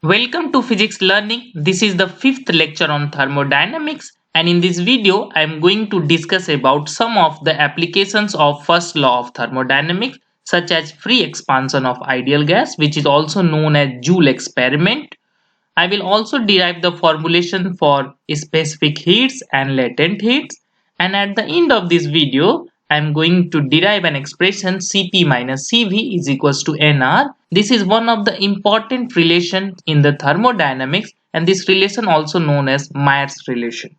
Welcome to Physics Learning. This is the fifth lecture on thermodynamics, and in this video I am going to discuss about some of the applications of first law of thermodynamics, such as free expansion of ideal gas, which is also known as Joule experiment. I will also derive the formulation for specific heats and latent heats, and at the end of this video I am going to derive an expression Cp minus Cv is equals to Nr. This is one of the important relations in the thermodynamics, and this relation also known as Myers relation.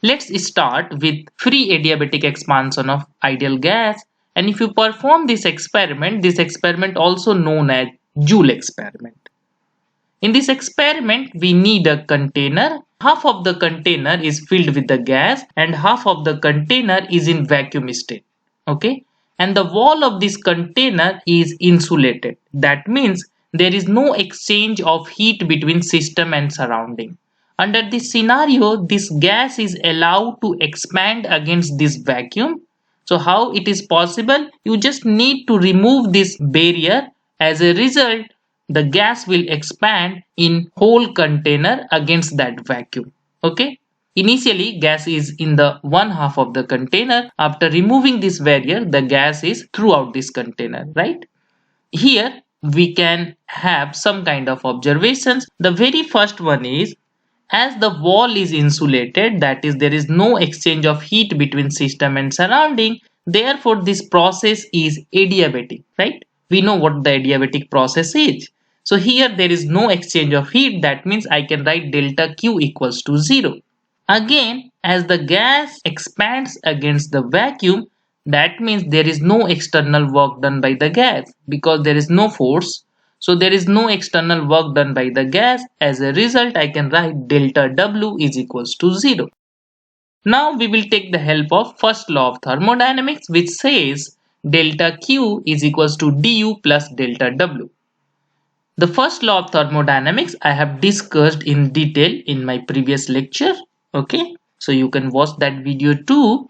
Let's start with free adiabatic expansion of ideal gas, and if you perform this experiment also known as Joule experiment. In this experiment, we need a container. Half of the container is filled with the gas and half of the container is in vacuum state. Okay? And the wall of this container is insulated. That means there is no exchange of heat between system and surrounding. Under this scenario, this gas is allowed to expand against this vacuum. So how it is possible? You just need to remove this barrier. As a result, the gas will expand in whole container against that vacuum. Okay. Initially, gas is in the one half of the container. After removing this barrier, the gas is throughout this container, right? Here, we can have some kind of observations. The very first one is, as the wall is insulated, that is, there is no exchange of heat between system and surrounding, therefore this process is adiabatic, right? We know what the adiabatic process is. So here there is no exchange of heat, that means I can write delta Q equals to 0. Again, as the gas expands against the vacuum, that means there is no external work done by the gas because there is no force. So there is no external work done by the gas. As a result, I can write delta W is equals to 0. Now we will take the help of first law of thermodynamics, which says delta Q is equals to du plus delta W. The first law of thermodynamics I have discussed in detail in my previous lecture. Okay, so you can watch that video too.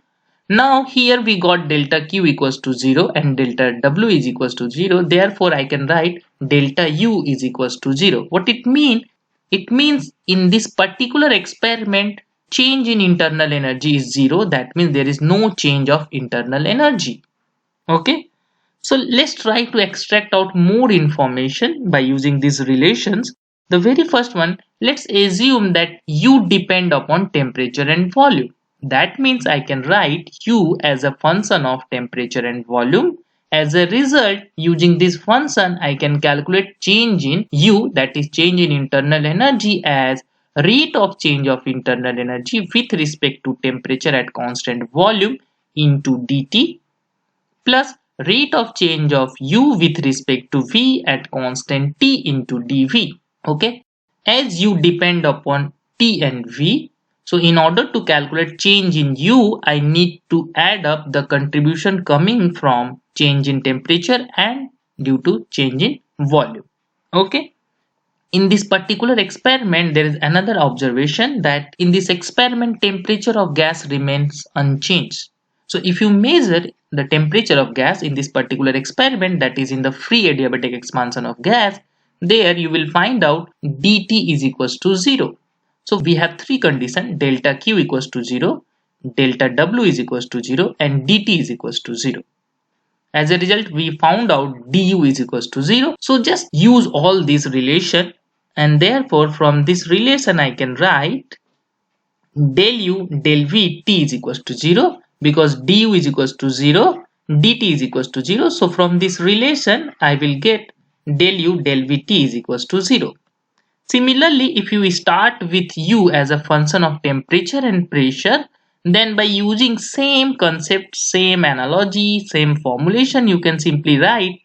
Now here we got delta Q equals to 0 and delta W is equals to 0. Therefore I can write delta U is equals to 0. What it means? It means in this particular experiment, change in internal energy is 0. That means there is no change of internal energy. Okay. So let's try to extract out more information by using these relations. The very first one, let's assume that U depend upon temperature and volume. That means I can write U as a function of temperature and volume. As a result, using this function, I can calculate change in U, that is change in internal energy, as rate of change of internal energy with respect to temperature at constant volume into dt plus rate of change of U with respect to V at constant T into dV. Okay, as U depend upon T and V, so in order to calculate change in U, I need to add up the contribution coming from change in temperature and due to change in volume. Okay. In this particular experiment, there is another observation that in this experiment, temperature of gas remains unchanged. So if you measure the temperature of gas in this particular experiment, that is in the free adiabatic expansion of gas, there you will find out dt is equals to 0. So we have three conditions: delta Q equals to 0, delta W is equals to 0, and dt is equals to 0. As a result, we found out du is equals to 0. So just use all these relation, and therefore from this relation I can write del u del v t is equals to 0, because du is equals to 0, dt is equals to 0. So from this relation I will get del u del vt is equals to 0. Similarly, if you start with u as a function of temperature and pressure, then by using same concept, same analogy, same formulation, you can simply write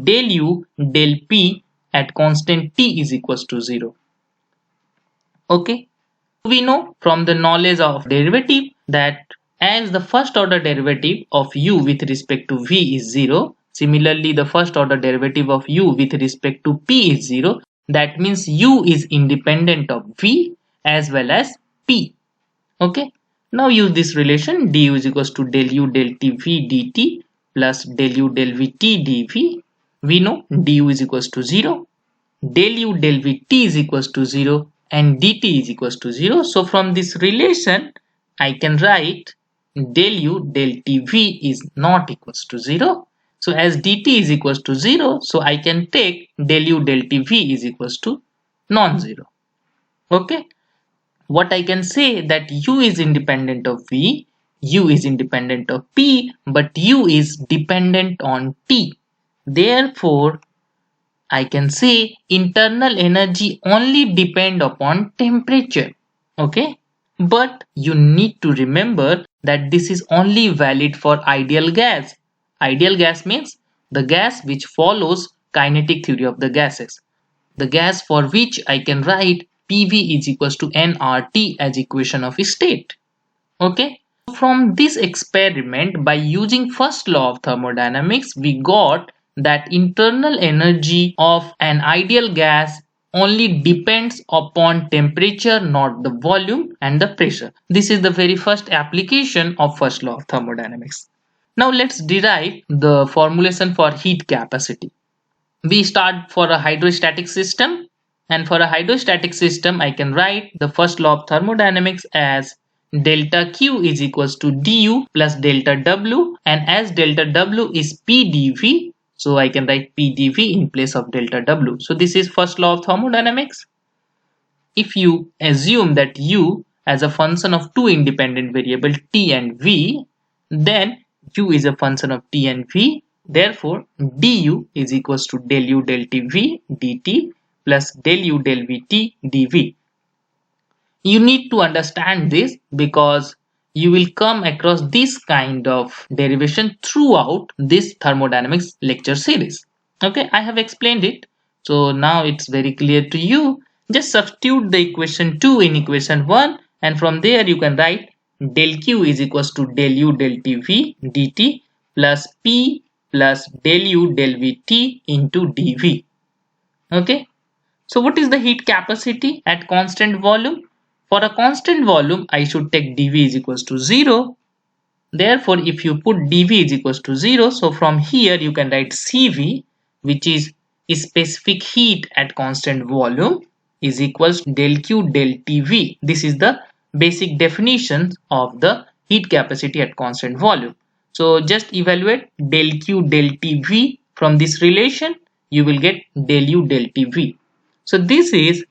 del u del p at constant t is equals to 0. Okay. We know from the knowledge of derivative that as the first order derivative of u with respect to v is 0, similarly the first order derivative of u with respect to p is 0. That means u is independent of v as well as p. Okay. Now use this relation du is equals to del u del t v dt plus del u del v t dv. We know du is equals to 0. del u del v t is equals to 0 and dt is equals to 0. So from this relation, I can write del u del t v is not equals to 0. So as dt is equals to 0, so I can take del u del t v is equals to non-zero. Okay. What I can say that u is independent of v, u is independent of p, but u is dependent on t. Therefore, I can say internal energy only depend upon temperature. Okay. But you need to remember that this is only valid for ideal gas. Ideal gas means the gas which follows kinetic theory of the gases. The gas for which I can write PV is equals to nRT as equation of state. Okay. From this experiment, by using first law of thermodynamics, we got that internal energy of an ideal gas only depends upon temperature, not the volume and the pressure. This is the very first application of first law of thermodynamics. Now let's derive the formulation for heat capacity. We start for a hydrostatic system, and for a hydrostatic system I can write the first law of thermodynamics as delta Q is equals to du plus delta W, and as delta W is PdV, so I can write PdV in place of delta W. So this is first law of thermodynamics. If you assume that U as a function of two independent variables T and V, then U is a function of T and V. Therefore, du is equals to del u del T V dt plus del u del Vt dV. You need to understand this because you will come across this kind of derivation throughout this thermodynamics lecture series. Okay, I have explained it. So now it's very clear to you. Just substitute the equation 2 in equation 1, and from there you can write del q is equals to del u del Tv dt plus p plus del u del Vt into dV. Okay. So what is the heat capacity at constant volume? For a constant volume, I should take dV is equals to 0. Therefore, if you put dV is equals to 0, so from here you can write Cv, which is specific heat at constant volume, is equals to del Q del Tv. This is the basic definition of the heat capacity at constant volume. So just evaluate del Q del Tv from this relation, you will get del U del Tv. So this is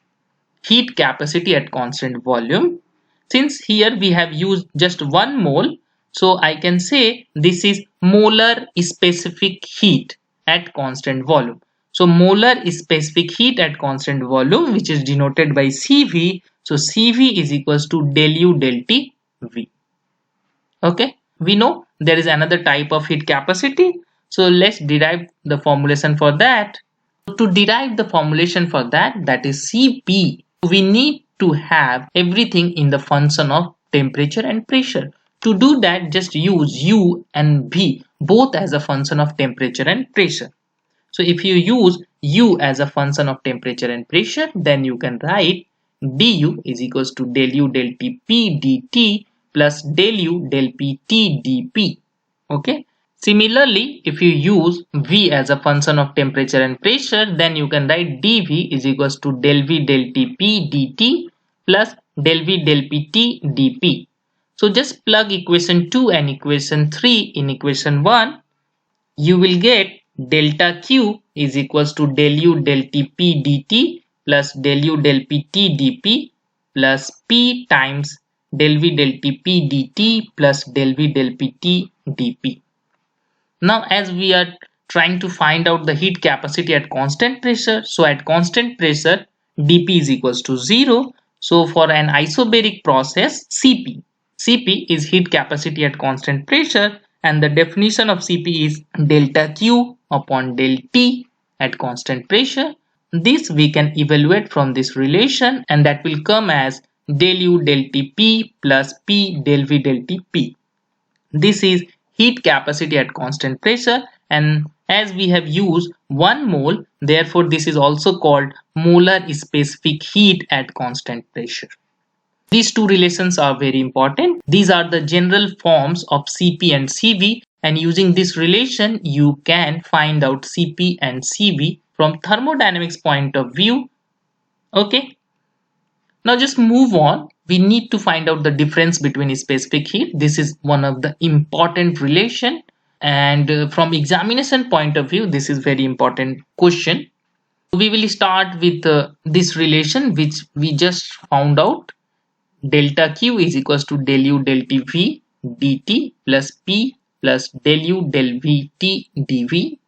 heat capacity at constant volume. Since here we have used just 1 mole, so I can say this is molar specific heat at constant volume. So molar specific heat at constant volume, which is denoted by Cv. So Cv is equals to del U del Tv. Okay, we know there is another type of heat capacity. So let's derive the formulation for that. To derive the formulation for that, that is Cp, we need to have everything in the function of temperature and pressure. To do that, just use U and V both as a function of temperature and pressure. So if you use U as a function of temperature and pressure, then you can write du is equals to del U del Tp dt plus del U del Pt dP. Okay. Similarly, if you use V as a function of temperature and pressure, then you can write dV is equals to del V del Tp dt plus del V del Pt dP. So just plug equation 2 and equation 3 in equation 1. You will get delta Q is equals to del U del Tp dt plus del U del Pt dP plus P times del V del Tp dt plus del V del Pt dP. Now as we are trying to find out the heat capacity at constant pressure, so at constant pressure dP is equals to 0. So for an isobaric process Cp is heat capacity at constant pressure, and the definition of Cp is delta Q upon del T at constant pressure. This we can evaluate from this relation, and that will come as del U del Tp plus P del V del Tp. This is heat capacity at constant pressure, and as we have used 1 mole, therefore this is also called molar specific heat at constant pressure. These two relations are very important. These are the general forms of Cp and Cv, and using this relation you can find out Cp and Cv from thermodynamics point of view. Okay, now just move on. We need to find out the difference between specific heat. This is one of the important relation, and from examination point of view, this is very important question. We will start with this relation which we just found out. Delta Q is equals to del U del T V dt plus P plus del U del V T dV.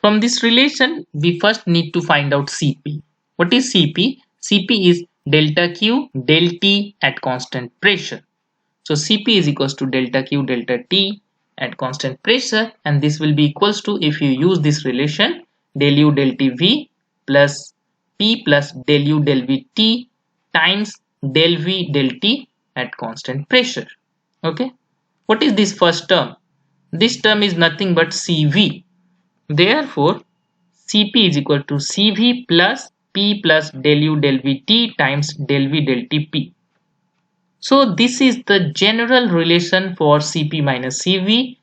From this relation, we first need to find out Cp. What is Cp? Cp is delta Q del T at constant pressure. So Cp is equals to delta Q delta T at constant pressure, and this will be equals to, if you use this relation, del U del Tv plus P plus del U del Vt times del V del T at constant pressure. Okay. What is this first term? This term is nothing but Cv. Therefore, Cp is equal to Cv plus P plus del U del Vt times del V del Tp. So this is the general relation for Cp minus Cv.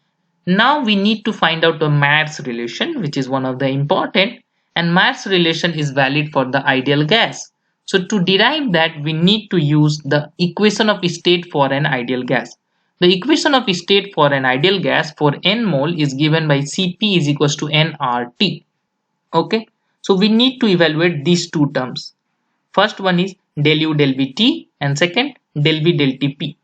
Now we need to find out the mass relation, which is one of the important, and mass relation is valid for the ideal gas. So to derive that, we need to use the equation of state for an ideal gas. The equation of state for an ideal gas for n mole is given by Cp is equals to nRT. Okay, so we need to evaluate these two terms. First one is del U del Vt and second del V del Tp.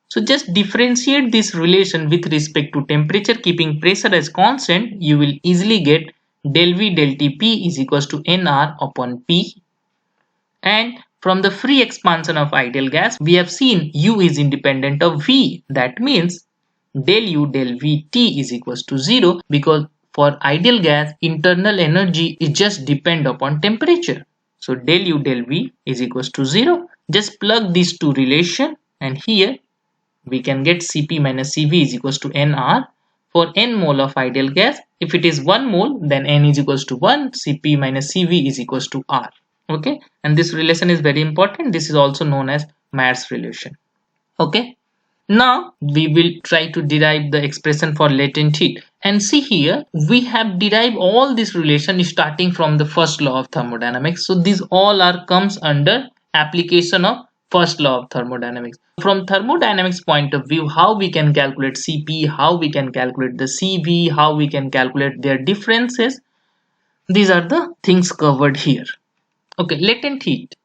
So just differentiate this relation with respect to temperature, keeping pressure as constant. You will easily get del V del Tp is equals to Nr upon P. And from the free expansion of ideal gas, we have seen U is independent of V. That means del U del Vt is equals to 0, because for ideal gas, internal energy is just depend upon temperature. So del U del V is equals to 0. Just plug these two relation, and here we can get Cp minus Cv is equals to Nr for n mole of ideal gas. If it is 1 mole, then N is equals to 1, Cp minus Cv is equals to R. Okay, and this relation is very important. This is also known as mass relation. Okay, now we will try to derive the expression for latent heat. And see here, we have derived all this relation starting from the first law of thermodynamics. So these all are comes under application of first law of thermodynamics. From thermodynamics point of view, how we can calculate Cp, how we can calculate the Cv, how we can calculate their differences. These are the things covered here. Okay, latent heat.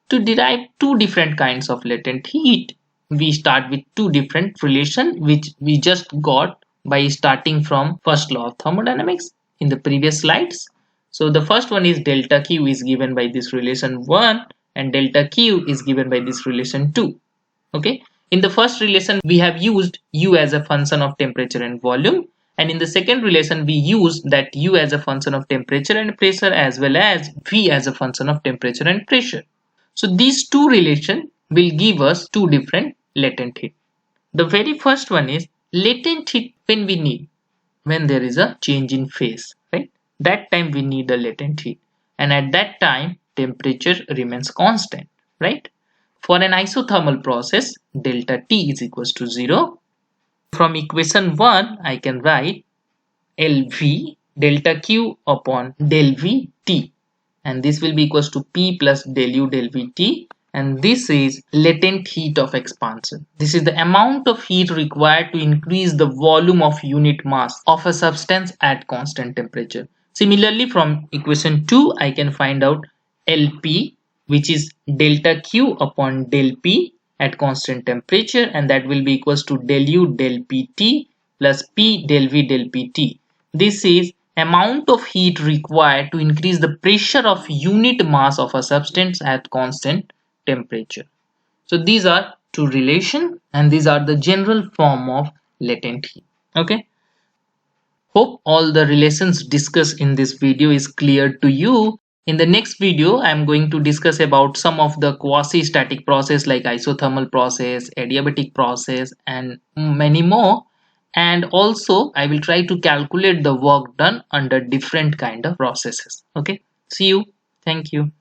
To derive two different kinds of latent heat, we start with two different relations which we just got by starting from first law of thermodynamics in the previous slides. So the first one is delta Q is given by this relation 1 and delta Q is given by this relation 2. Okay, in the first relation we have used U as a function of temperature and volume, and in the second relation we use that U as a function of temperature and pressure as well as V as a function of temperature and pressure. So these two relations will give us two different latent heat. The very first one is latent heat when we need, when there is a change in phase, right? That time we need a latent heat, and at that time temperature remains constant, right? For an isothermal process, delta T is equals to 0. From equation 1, I can write LV delta Q upon del V T, and this will be equals to P plus del U del Vt, and this is latent heat of expansion. This is the amount of heat required to increase the volume of unit mass of a substance at constant temperature. Similarly, from equation 2, I can find out Lp, which is delta Q upon del P at constant temperature, and that will be equals to del U del Pt plus P del V del Pt. This is amount of heat required to increase the pressure of unit mass of a substance at constant temperature. So these are two relations, and these are the general form of latent heat. Okay, hope all the relations discussed in this video is clear to you. In the next video, I am going to discuss about some of the quasi-static process like isothermal process, adiabatic process, and many more. And also I will try to calculate the work done under different kind of processes. Okay, see you. Thank you.